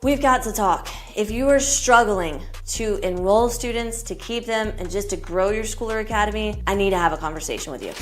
We've got to talk. If you are struggling to enroll students, to keep them, and just to grow your school or academy, I need to have a conversation with you.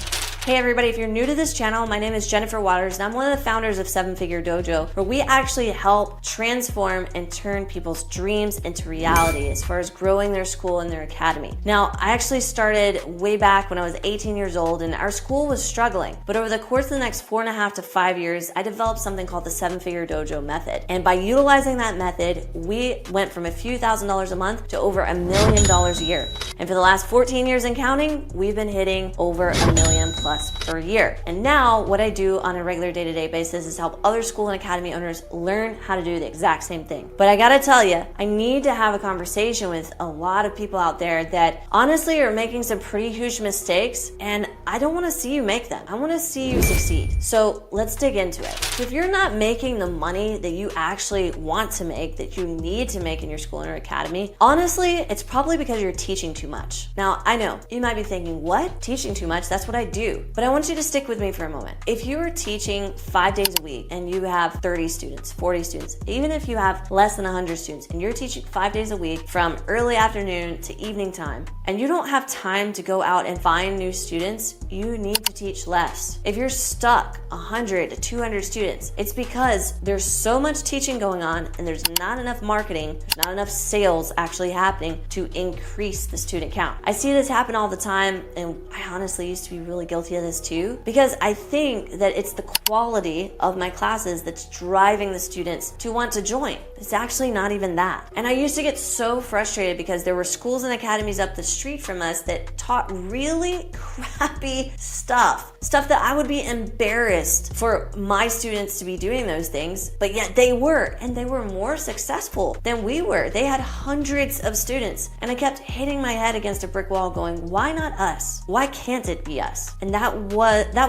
Hey everybody, if you're new to this channel, my name is Jennifer Waters and I'm one of the founders of 7-Figure Dojo, where we actually help transform and turn people's dreams into reality as far as growing their school and their academy. Now, I actually started way back when I was 18 years old and our school was struggling. But over the course of the next 4.5 to 5 years, I developed something called the 7-Figure Dojo method. And by utilizing that method, we went from a few $1,000s a month to over $1 million a year. And for the last 14 years and counting, we've been hitting over $1 million+ per year. And now what I do on a regular day-to-day basis is help other school and academy owners learn how to do the exact same thing. But I gotta tell you, I need to have a conversation with a lot of people out there that honestly are making some pretty huge mistakes, and I don't wanna see you make them. I wanna see you succeed. So let's dig into it. If you're not making the money that you actually want to make, that you need to make in your school and your academy, honestly, it's probably because you're teaching too much. Now, I know, you might be thinking, what? Teaching too much? That's what I do. But I want you to stick with me for a moment. If you are teaching 5 days a week and you have 30 students, 40 students, even if you have less than 100 students and you're teaching 5 days a week from early afternoon to evening time, and you don't have time to go out and find new students, you need to teach less. If you're stuck 100 to 200 students, it's because there's so much teaching going on and there's not enough marketing, there's not enough sales actually happening to increase the student count. I see this happen all the time, and I honestly used to be really guilty of this too, because I think that it's the quality of my classes that's driving the students to want to join. It's actually not even that. And I used to get so frustrated because there were schools and academies up the street from us that taught really crappy stuff that I would be embarrassed for my students to be doing those things, but yet they were, and they were more successful than we were. They had hundreds of students, and I kept hitting my head against a brick wall going, why not us? Why can't it be us? And that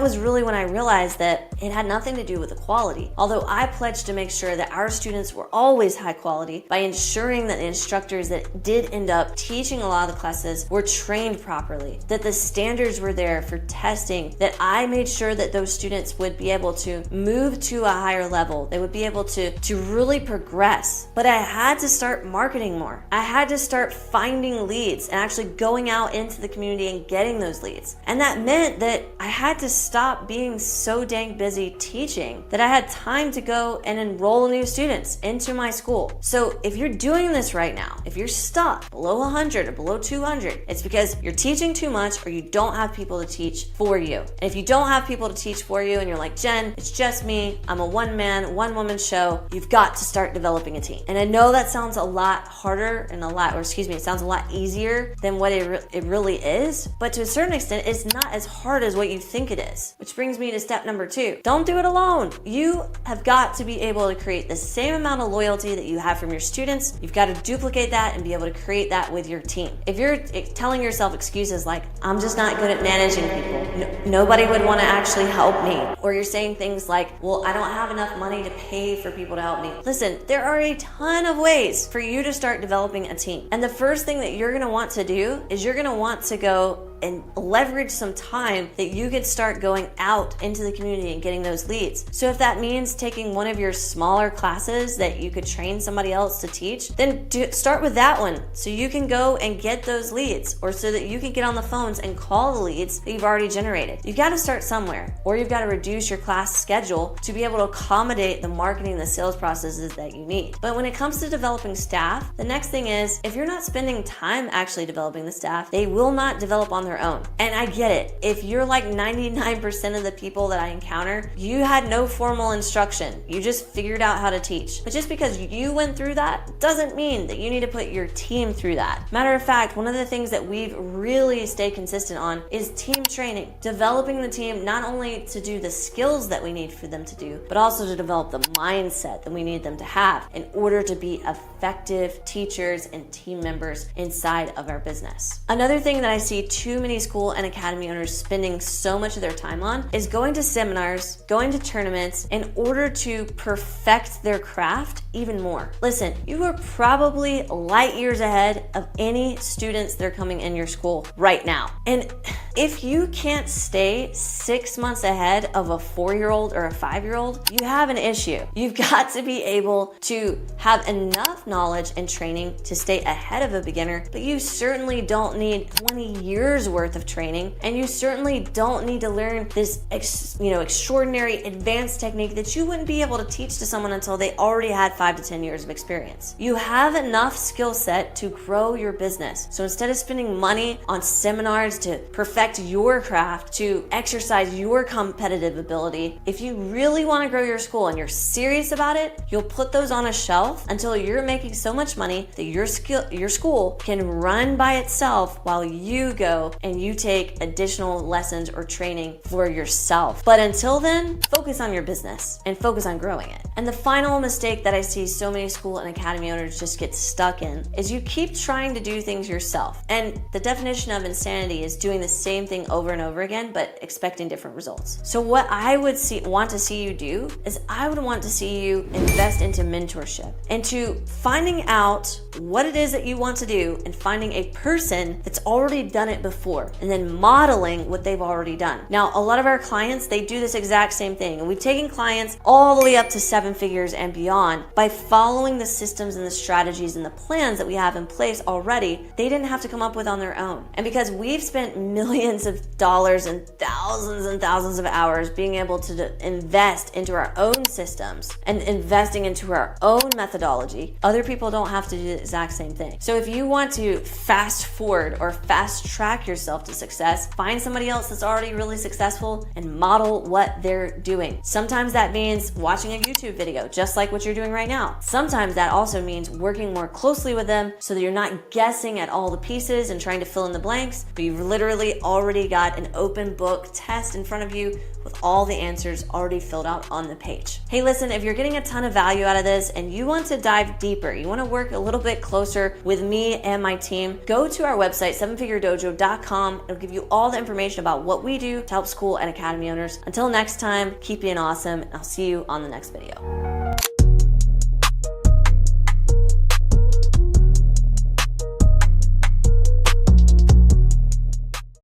was really when I realized that it had nothing to do with the quality. Although I pledged to make sure that our students were always high quality by ensuring that the instructors that did end up teaching a lot of the classes were trained properly, that the standards were there for testing, that I made sure that those students would be able to move to a higher level. They would be able to really progress. But I had to start marketing more. I had to start finding leads and actually going out into the community and getting those leads. And that meant that I had to stop being so dang busy teaching that I had time to go and enroll new students into my school. So if you're doing this right now, if you're stuck below 100 or below 200, it's because you're teaching too much or you don't have people to teach for you. And if you don't have people to teach for you and you're like, Jen, it's just me, I'm a one-man, one-woman show, you've got to start developing a team. And I know that sounds a lot harder and it sounds a lot easier than what it really is, but to a certain extent, it's not as hard as what you think it is. Which brings me to step number 2. Don't do it alone. You have got to be able to create the same amount of loyalty that you have from your students. You've got to duplicate that and be able to create that with your team. If you're telling yourself excuses like, I'm just not good at managing people, nobody would want to actually help me, or you're saying things like, well, I don't have enough money to pay for people to help me. Listen, there are a ton of ways for you to start developing a team. And the first thing that you're going to want to do is you're going to want to go and leverage some time that you could start going out into the community and getting those leads. So if that means taking one of your smaller classes that you could train somebody else to teach, then start with that one so you can go and get those leads, or so that you can get on the phones and call the leads that you've already generated. You've got to start somewhere, or you've got to reduce your class schedule to be able to accommodate the marketing, the sales processes that you need. But when it comes to developing staff, the next thing is, if you're not spending time actually developing the staff, they will not develop on their own. And I get it. If you're like 99% of the people that I encounter, you had no formal instruction. You just figured out how to teach. But just because you went through that doesn't mean that you need to put your team through that. Matter of fact, one of the things that we've really stayed consistent on is team training. Developing the team not only to do the skills that we need for them to do, but also to develop the mindset that we need them to have in order to be effective teachers and team members inside of our business. Another thing that I see too many school and academy owners spending so much of their time on is going to seminars, going to tournaments in order to perfect their craft even more. Listen, you are probably light years ahead of any students that are coming in your school right now. And If you can't stay 6 months ahead of a 4-year-old or a 5-year-old, you have an issue. You've got to be able to have enough knowledge and training to stay ahead of a beginner, but you certainly don't need 20 years worth of training, and you certainly don't need to learn this extraordinary advanced technique that you wouldn't be able to teach to someone until they already had 5 to 10 years of experience. You have enough skill set to grow your business. So instead of spending money on seminars to perfect your craft, to exercise your competitive ability, if you really want to grow your school and you're serious about it, you'll put those on a shelf until you're making so much money that your school can run by itself while you go and you take additional lessons or training for yourself. But until then, focus on your business and focus on growing it. And the final mistake that I see so many school and academy owners just get stuck in is you keep trying to do things yourself. And the definition of insanity is doing the same thing over and over again, but expecting different results. So what I would want to see you do is I would want to see you invest into mentorship, into finding out what it is that you want to do and finding a person that's already done it before and then modeling what they've already done. Now, a lot of our clients, they do this exact same thing. And we've taken clients all the way up to 7 figures and beyond by following the systems and the strategies and the plans that we have in place already. They didn't have to come up with on their own. And because we've spent millions of dollars and thousands of hours being able to invest into our own systems and investing into our own methodology, other people don't have to do the exact same thing. So if you want to fast forward or fast track yourself to success, find somebody else that's already really successful and model what they're doing. Sometimes that means watching a YouTube video, just like what you're doing right now. Sometimes that also means working more closely with them so that you're not guessing at all the pieces and trying to fill in the blanks, but you've literally already got an open book test in front of you with all the answers already filled out on the page. Hey, listen, if you're getting a ton of value out of this and you want to dive deeper, you want to work a little bit closer with me and my team, go to our website, sevenfiguredojo.com. It'll give you all the information about what we do to help school and academy owners. Until next time, keep being awesome, and I'll see you on the next video.